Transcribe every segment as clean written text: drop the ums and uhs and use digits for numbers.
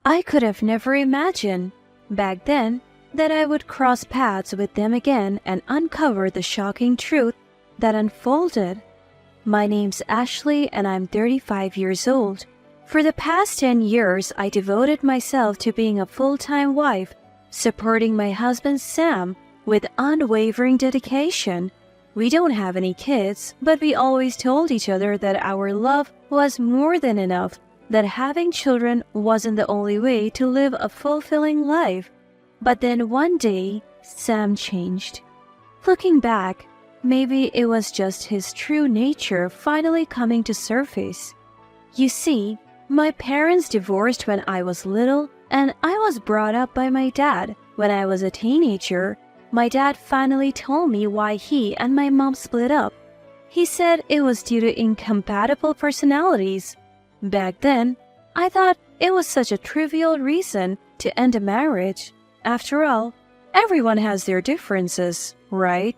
I could have never imagined, back then, that I would cross paths with them again and uncover the shocking truth that unfolded. My name's Ashley and I'm 35 years old. For the past 10 years, I devoted myself to being a full-time wife, supporting my husband Sam with unwavering dedication. We don't have any kids, but we always told each other that our love was more than enough, that having children wasn't the only way to live a fulfilling life. But then one day, Sam changed. Looking back, maybe it was just his true nature finally coming to surface. You see, my parents divorced when I was little, and I was brought up by my dad. When I was a teenager, my dad finally told me why he and my mom split up. He said it was due to incompatible personalities. Back then, I thought it was such a trivial reason to end a marriage. After all, everyone has their differences, right?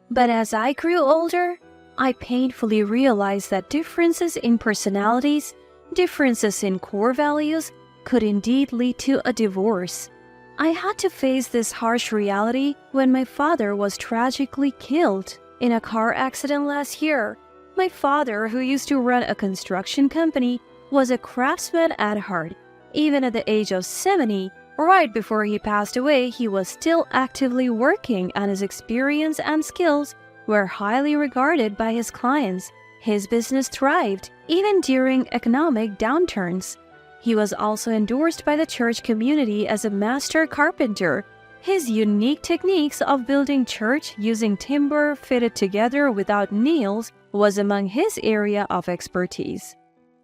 But as I grew older, I painfully realized that differences in personalities, differences in core values, could indeed lead to a divorce. I had to face this harsh reality when my father was tragically killed in a car accident last year. My father, who used to run a construction company, was a craftsman at heart. Even at the age of 70, right before he passed away, he was still actively working, and his experience and skills were highly regarded by his clients. His business thrived, even during economic downturns. He was also endorsed by the church community as a master carpenter. His unique techniques of building church using timber fitted together without nails was among his area of expertise.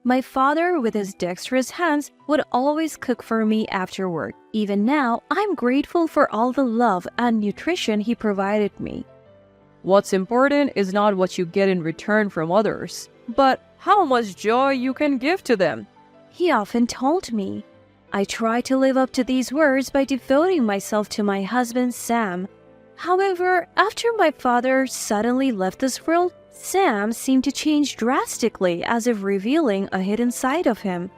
My father, with his dexterous hands, would always cook for me after work. Even now, I'm grateful for all the love and nutrition he provided me. What's important is not what you get in return from others, but how much joy you can give to them, he often told me. I try to live up to these words by devoting myself to my husband Sam. However, after my father suddenly left this world, Sam seemed to change drastically, as if revealing a hidden side of him.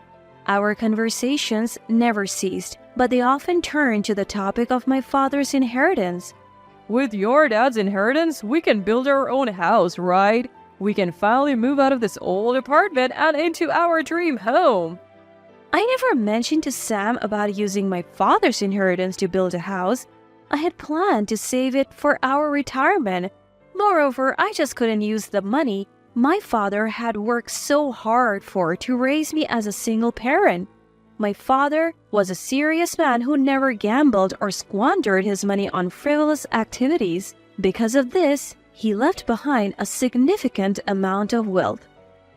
Our conversations never ceased, but they often turned to the topic of my father's inheritance. With your dad's inheritance, we can build our own house, right? We can finally move out of this old apartment and into our dream home. I never mentioned to Sam about using my father's inheritance to build a house. I had planned to save it for our retirement. Moreover, I just couldn't use the money my father had worked so hard for to raise me as a single parent. My father was a serious man who never gambled or squandered his money on frivolous activities. Because of this, he left behind a significant amount of wealth.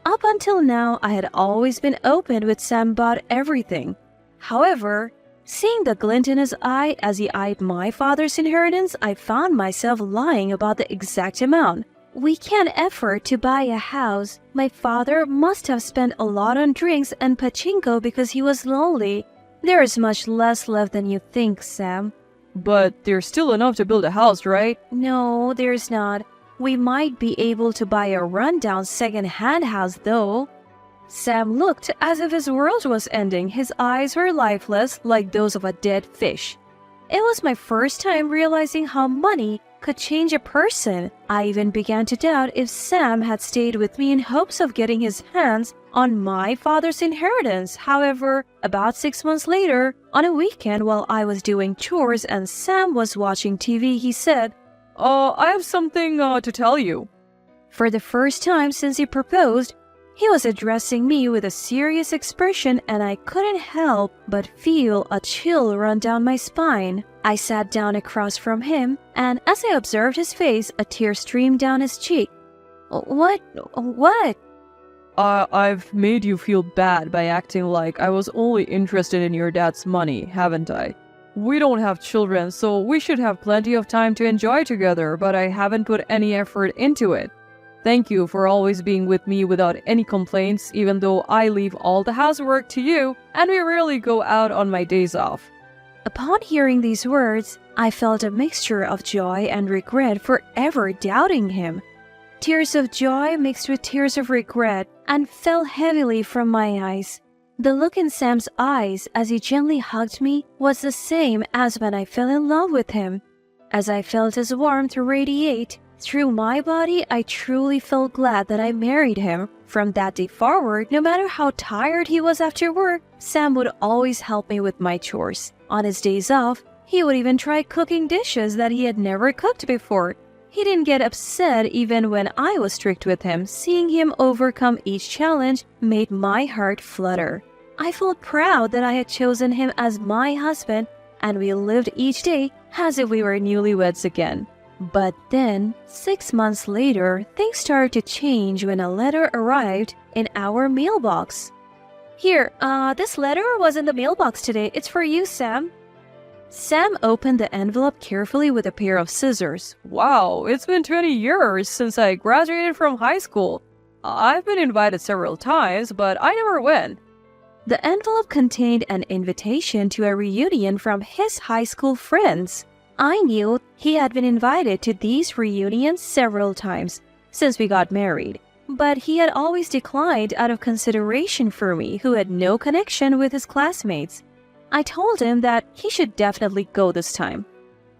Up until now, I had always been open with Sam about everything. However, seeing the glint in his eye as he eyed my father's inheritance, I found myself lying about the exact amount. We can't afford to buy a house. My father must have spent a lot on drinks and pachinko because he was lonely. There is much less left than you think, Sam. But there's still enough to build a house, right? No, there's not. We might be able to buy a rundown second-hand house, though. Sam looked as if his world was ending. His eyes were lifeless, like those of a dead fish. It was my first time realizing how money could change a person. I even began to doubt if Sam had stayed with me in hopes of getting his hands on my father's inheritance. However, about 6 months later, on a weekend while I was doing chores and Sam was watching TV, he said, I have something to tell you. For the first time since he proposed, he was addressing me with a serious expression, and I couldn't help but feel a chill run down my spine. I sat down across from him, and as I observed his face, a tear streamed down his cheek. What? I've made you feel bad by acting like I was only interested in your dad's money, haven't I? We don't have children, so we should have plenty of time to enjoy together, but I haven't put any effort into it. Thank you for always being with me without any complaints, even though I leave all the housework to you and we rarely go out on my days off. Upon hearing these words, I felt a mixture of joy and regret for ever doubting him. Tears of joy mixed with tears of regret and fell heavily from my eyes. The look in Sam's eyes as he gently hugged me was the same as when I fell in love with him. As I felt his warmth radiate through my body, I truly felt glad that I married him. From that day forward, no matter how tired he was after work, Sam would always help me with my chores. On his days off, he would even try cooking dishes that he had never cooked before. He didn't get upset even when I was strict with him. Seeing him overcome each challenge made my heart flutter. I felt proud that I had chosen him as my husband, and we lived each day as if we were newlyweds again. But then, 6 months later, things started to change when a letter arrived in our mailbox. Here, this letter was in the mailbox today. It's for you, Sam. Sam opened the envelope carefully with a pair of scissors. Wow, it's been 20 years since I graduated from high school. I've been invited several times, but I never went. The envelope contained an invitation to a reunion from his high school friends. I knew he had been invited to these reunions several times since we got married, but he had always declined out of consideration for me, who had no connection with his classmates. I told him that he should definitely go this time.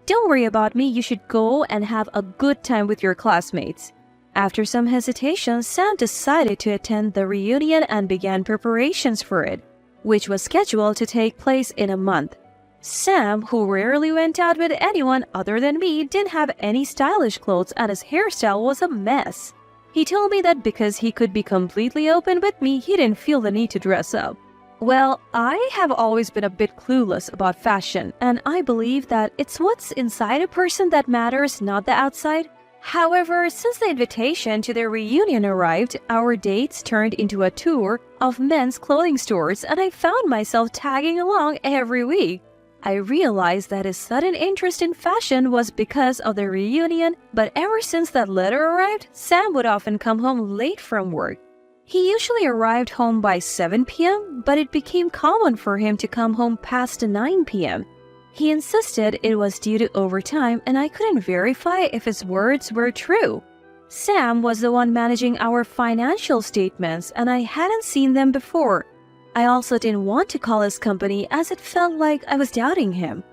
Don't worry about me, you should go and have a good time with your classmates. After some hesitation, Sam decided to attend the reunion and began preparations for it, which was scheduled to take place in a month. Sam, who rarely went out with anyone other than me, didn't have any stylish clothes and his hairstyle was a mess. He told me that because he could be completely open with me, he didn't feel the need to dress up. Well, I have always been a bit clueless about fashion, and I believe that it's what's inside a person that matters, not the outside. However, since the invitation to their reunion arrived, our dates turned into a tour of men's clothing stores, and I found myself tagging along every week. I realized that his sudden interest in fashion was because of the reunion, but ever since that letter arrived, Sam would often come home late from work. He usually arrived home by 7 p.m., but it became common for him to come home past 9 p.m. He insisted it was due to overtime, and I couldn't verify if his words were true. Sam was the one managing our financial statements, and I hadn't seen them before. I also didn't want to call his company as it felt like I was doubting him.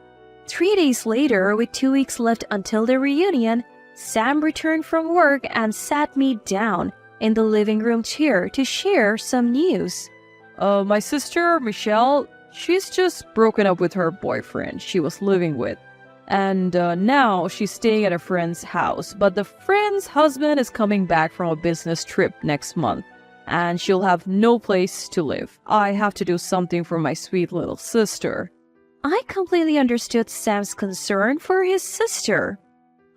3 days later, with 2 weeks left until the reunion, Sam returned from work and sat me down in the living room chair to share some news. My sister, Michelle, she's just broken up with her boyfriend she was living with. And now she's staying at a friend's house. But the friend's husband is coming back from a business trip next month, and she'll have no place to live. I have to do something for my sweet little sister. I completely understood Sam's concern for his sister.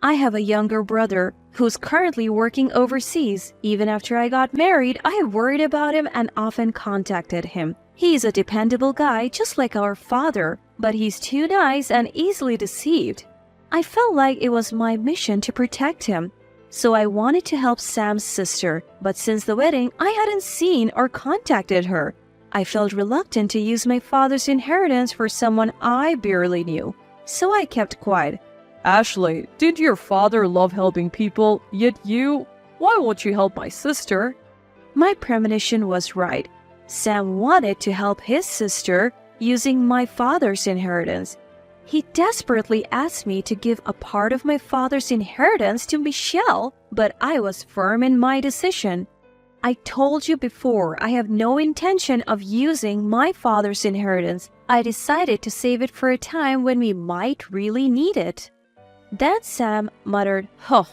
I have a younger brother who's currently working overseas. Even after I got married, I worried about him and often contacted him. He's a dependable guy, just like our father, but he's too nice and easily deceived. I felt like it was my mission to protect him, so I wanted to help Sam's sister, but since the wedding, I hadn't seen or contacted her. I felt reluctant to use my father's inheritance for someone I barely knew, so I kept quiet. Ashley, didn't your father love helping people? Yet why won't you help my sister? My premonition was right. Sam wanted to help his sister using my father's inheritance. He desperately asked me to give a part of my father's inheritance to Michelle, but I was firm in my decision. I told you before, I have no intention of using my father's inheritance. I decided to save it for a time when we might really need it. Then Sam muttered, "Huh,"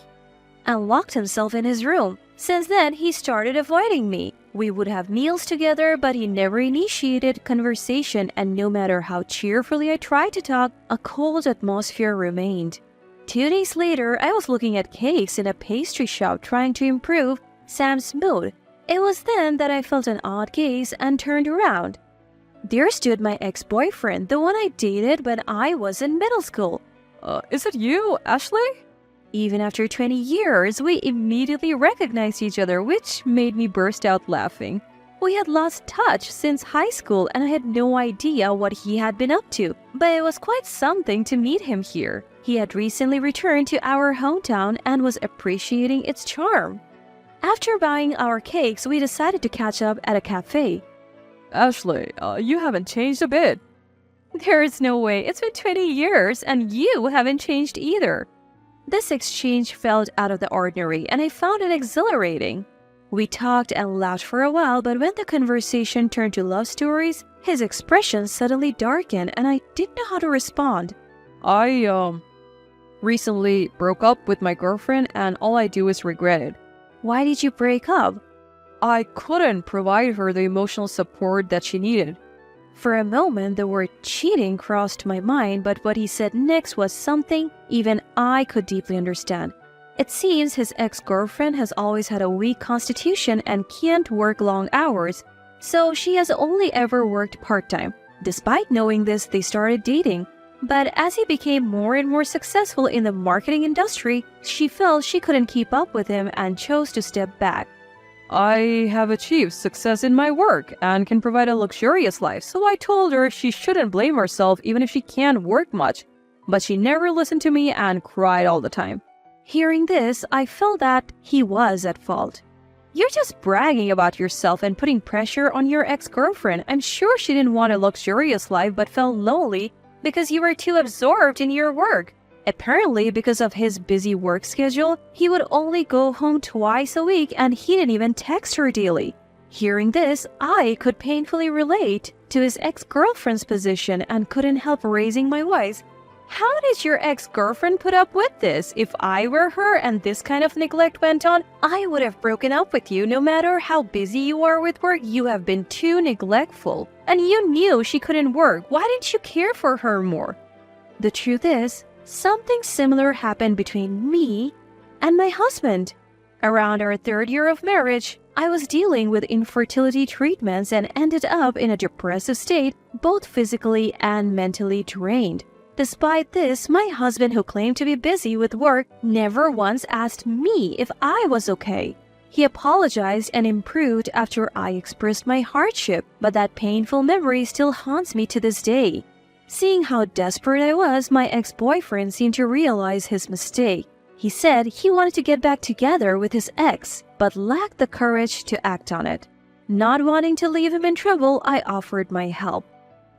and locked himself in his room. Since then, he started avoiding me. We would have meals together, but he never initiated conversation, and no matter how cheerfully I tried to talk, a cold atmosphere remained. 2 days later, I was looking at cakes in a pastry shop trying to improve Sam's mood. It was then that I felt an odd gaze and turned around. There stood my ex-boyfriend, the one I dated when I was in middle school. Is it you, Ashley? Even after 20 years, we immediately recognized each other, which made me burst out laughing. We had lost touch since high school, and I had no idea what he had been up to, but it was quite something to meet him here. He had recently returned to our hometown and was appreciating its charm. After buying our cakes, we decided to catch up at a cafe. Ashley, you haven't changed a bit. There is no way. It's been 20 years, and you haven't changed either. This exchange felt out of the ordinary, and I found it exhilarating. We talked and laughed for a while, but when the conversation turned to love stories, his expression suddenly darkened, and I didn't know how to respond. I recently broke up with my girlfriend, and all I do is regret it. Why did you break up? I couldn't provide her the emotional support that she needed. For a moment, the word cheating crossed my mind, but what he said next was something even I could deeply understand. It seems his ex-girlfriend has always had a weak constitution and can't work long hours, so she has only ever worked part-time. Despite knowing this, they started dating. But as he became more and more successful in the marketing industry, she felt she couldn't keep up with him and chose to step back. I have achieved success in my work and can provide a luxurious life, so I told her she shouldn't blame herself even if she can't work much. But she never listened to me and cried all the time. Hearing this, I felt that he was at fault. You're just bragging about yourself and putting pressure on your ex-girlfriend. I'm sure she didn't want a luxurious life but felt lonely because you were too absorbed in your work. Apparently, because of his busy work schedule, he would only go home twice a week and he didn't even text her daily. Hearing this, I could painfully relate to his ex-girlfriend's position and couldn't help raising my voice. How did your ex-girlfriend put up with this? If I were her and this kind of neglect went on, I would have broken up with you. No matter how busy you are with work, you have been too neglectful. And you knew she couldn't work. Why didn't you care for her more? The truth is, something similar happened between me and my husband. Around our 3rd year of marriage, I was dealing with infertility treatments and ended up in a depressive state, both physically and mentally drained. Despite this, my husband, who claimed to be busy with work, never once asked me if I was okay. He apologized and improved after I expressed my hardship, but that painful memory still haunts me to this day. Seeing how desperate I was, my ex-boyfriend seemed to realize his mistake. He said he wanted to get back together with his ex, but lacked the courage to act on it. Not wanting to leave him in trouble, I offered my help.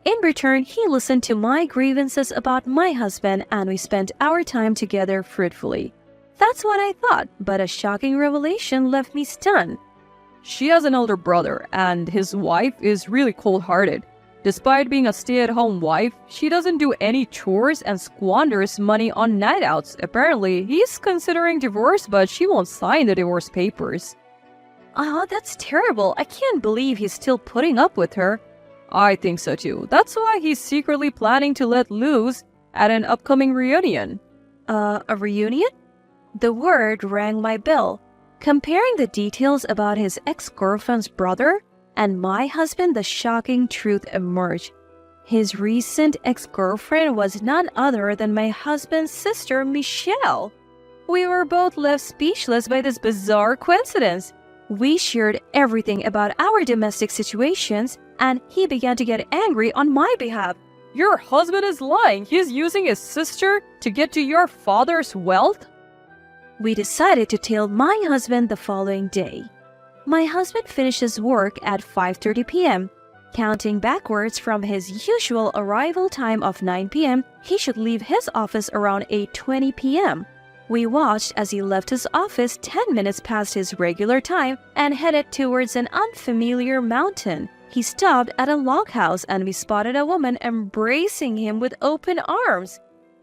In return, he listened to my grievances about my husband and we spent our time together fruitfully. That's what I thought, but a shocking revelation left me stunned. She has an older brother, and his wife is really cold-hearted. Despite being a stay-at-home wife, she doesn't do any chores and squanders money on night outs. Apparently, he's considering divorce, but she won't sign the divorce papers. That's terrible. I can't believe he's still putting up with her. I think so too. That's why he's secretly planning to let loose at an upcoming reunion. A reunion? The word rang my bell. Comparing the details about his ex-girlfriend's brother and my husband, the shocking truth emerged. His recent ex-girlfriend was none other than my husband's sister, Michelle. We were both left speechless by this bizarre coincidence. We shared everything about our domestic situations, and he began to get angry on my behalf. Your husband is lying. He's using his sister to get to your father's wealth? We decided to tell my husband the following day. My husband finishes work at 5:30 p.m. Counting backwards from his usual arrival time of 9 p.m., he should leave his office around 8:20 p.m. We watched as he left his office 10 minutes past his regular time and headed towards an unfamiliar mountain. He stopped at a log house and we spotted a woman embracing him with open arms.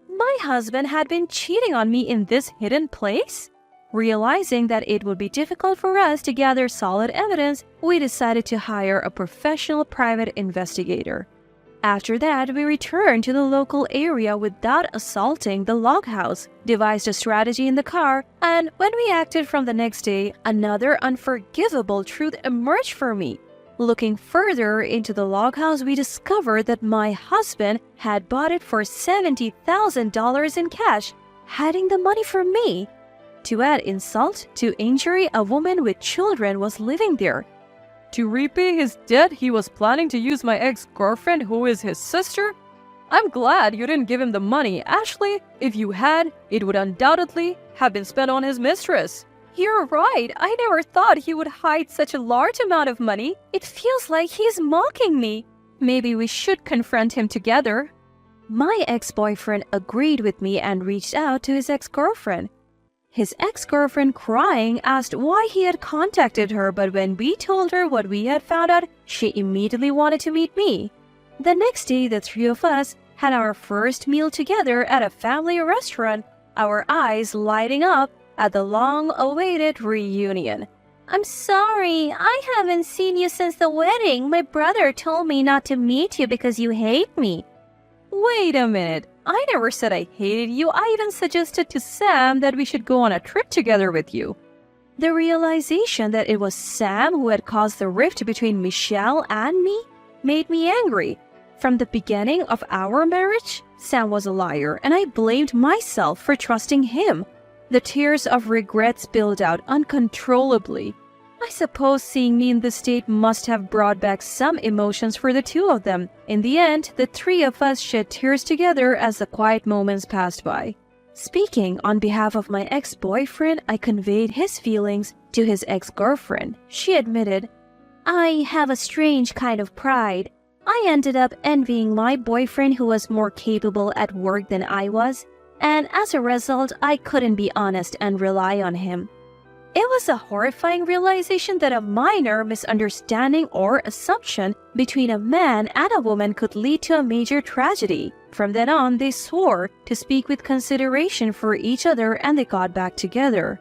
My husband had been cheating on me in this hidden place? Realizing that it would be difficult for us to gather solid evidence, we decided to hire a professional private investigator. After that, we returned to the local area without assaulting the log house, devised a strategy in the car, and when we acted from the next day, another unforgivable truth emerged for me. Looking further into the log house, we discovered that my husband had bought it for $70,000 in cash, hiding the money from me. To add insult to injury, a woman with children was living there. To repay his debt, he was planning to use my ex-girlfriend, who is his sister? I'm glad you didn't give him the money, Ashley. If you had, it would undoubtedly have been spent on his mistress. You're right. I never thought he would hide such a large amount of money. It feels like he's mocking me. Maybe we should confront him together. My ex-boyfriend agreed with me and reached out to his ex-girlfriend. His ex-girlfriend, crying, asked why he had contacted her, but when we told her what we had found out, she immediately wanted to meet me. The next day, the three of us had our first meal together at a family restaurant, our eyes lighting up at the long-awaited reunion. I'm sorry, I haven't seen you since the wedding. My brother told me not to meet you because you hate me. Wait a minute. I never said I hated you. I even suggested to Sam that we should go on a trip together with you. The realization that it was Sam who had caused the rift between Michelle and me made me angry. From the beginning of our marriage, Sam was a liar, and I blamed myself for trusting him. The tears of regret spilled out uncontrollably. I suppose seeing me in this state must have brought back some emotions for the two of them. In the end, the three of us shed tears together as the quiet moments passed by. Speaking on behalf of my ex-boyfriend, I conveyed his feelings to his ex-girlfriend. She admitted, I have a strange kind of pride. I ended up envying my boyfriend who was more capable at work than I was, and as a result, I couldn't be honest and rely on him. It was a horrifying realization that a minor misunderstanding or assumption between a man and a woman could lead to a major tragedy. From then on, they swore to speak with consideration for each other, and they got back together.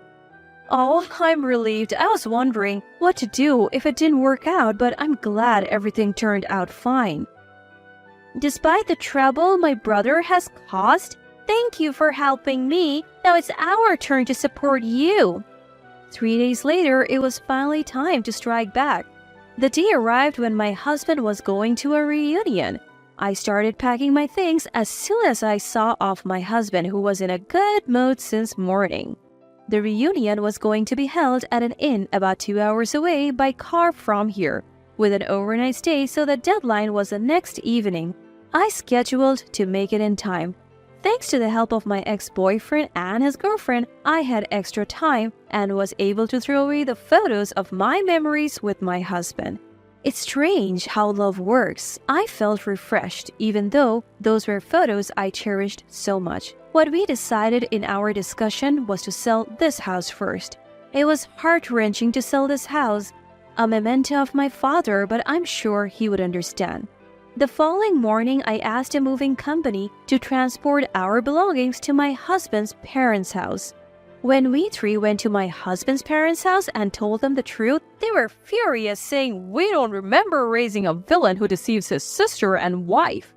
Oh, I'm relieved. I was wondering what to do if it didn't work out, but I'm glad everything turned out fine. Despite the trouble my brother has caused, thank you for helping me. Now it's our turn to support you. 3 days later, it was finally time to strike back. The day arrived when my husband was going to a reunion. I started packing my things as soon as I saw off my husband, who was in a good mood since morning. The reunion was going to be held at an inn about 2 hours away by car from here, with an overnight stay, so the deadline was the next evening. I scheduled to make it in time. Thanks to the help of my ex-boyfriend and his girlfriend, I had extra time and was able to throw away the photos of my memories with my husband. It's strange how love works. I felt refreshed, even though those were photos I cherished so much. What we decided in our discussion was to sell this house first. It was heart-wrenching to sell this house, a memento of my father, but I'm sure he would understand. The following morning, I asked a moving company to transport our belongings to my husband's parents' house. When we three went to my husband's parents' house and told them the truth, they were furious, saying, "We don't remember raising a villain who deceives his sister and wife."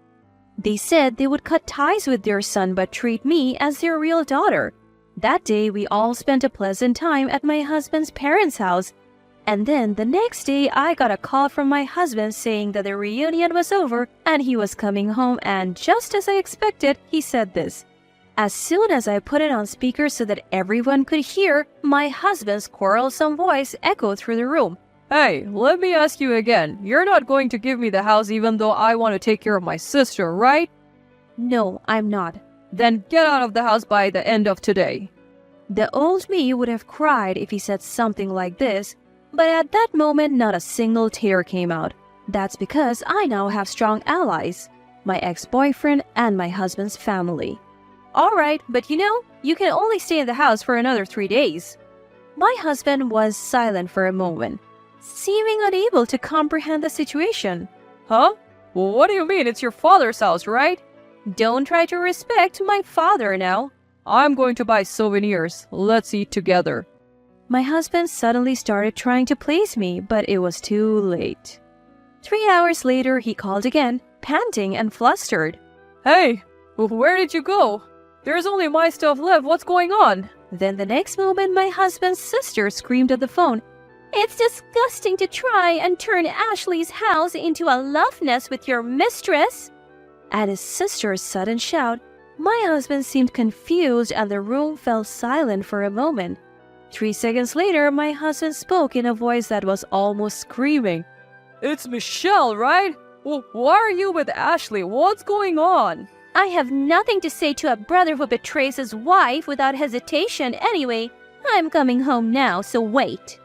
They said they would cut ties with their son but treat me as their real daughter. That day, we all spent a pleasant time at my husband's parents' house. And then the next day, I got a call from my husband saying that the reunion was over and he was coming home, and just as I expected, he said this. As soon as I put it on speaker so that everyone could hear, my husband's quarrelsome voice echoed through the room. Hey, let me ask you again. You're not going to give me the house even though I want to take care of my sister, right? No, I'm not. Then get out of the house by the end of today. The old me would have cried if he said something like this, but at that moment, not a single tear came out. That's because I now have strong allies, my ex-boyfriend and my husband's family. All right, but you can only stay in the house for another 3 days. My husband was silent for a moment, seeming unable to comprehend the situation. Huh? Well, what do you mean? It's your father's house, right? Don't try to respect my father now. I'm going to buy souvenirs. Let's eat together. My husband suddenly started trying to please me, but it was too late. 3 hours later, he called again, panting and flustered. Hey, where did you go? There's only my stuff left. What's going on? Then the next moment, my husband's sister screamed at the phone. It's disgusting to try and turn Ashley's house into a love nest with your mistress. At his sister's sudden shout, my husband seemed confused and the room fell silent for a moment. 3 seconds later, my husband spoke in a voice that was almost screaming. It's Michelle, right? Well, why are you with Ashley? What's going on? I have nothing to say to a brother who betrays his wife without hesitation anyway. I'm coming home now, so wait.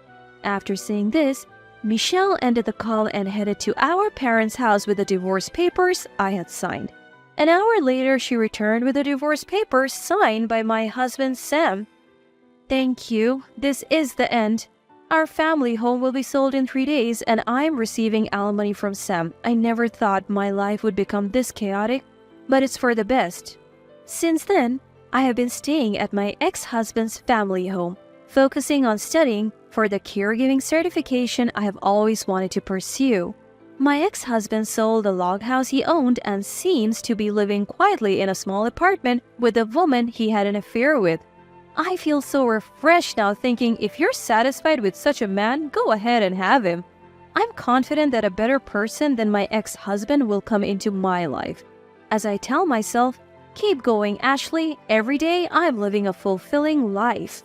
After saying this, Michelle ended the call and headed to our parents' house with the divorce papers I had signed. An hour later, she returned with the divorce papers signed by my husband, Sam. Thank you. This is the end. Our family home will be sold in 3 days, and I'm receiving alimony from Sam. I never thought my life would become this chaotic, but it's for the best. Since then, I have been staying at my ex-husband's family home, focusing on studying for the caregiving certification I have always wanted to pursue. My ex-husband sold the log house he owned and seems to be living quietly in a small apartment with a woman he had an affair with. I feel so refreshed now, thinking if you're satisfied with such a man, go ahead and have him. I'm confident that a better person than my ex-husband will come into my life. As I tell myself, keep going, Ashley. Every day I'm living a fulfilling life.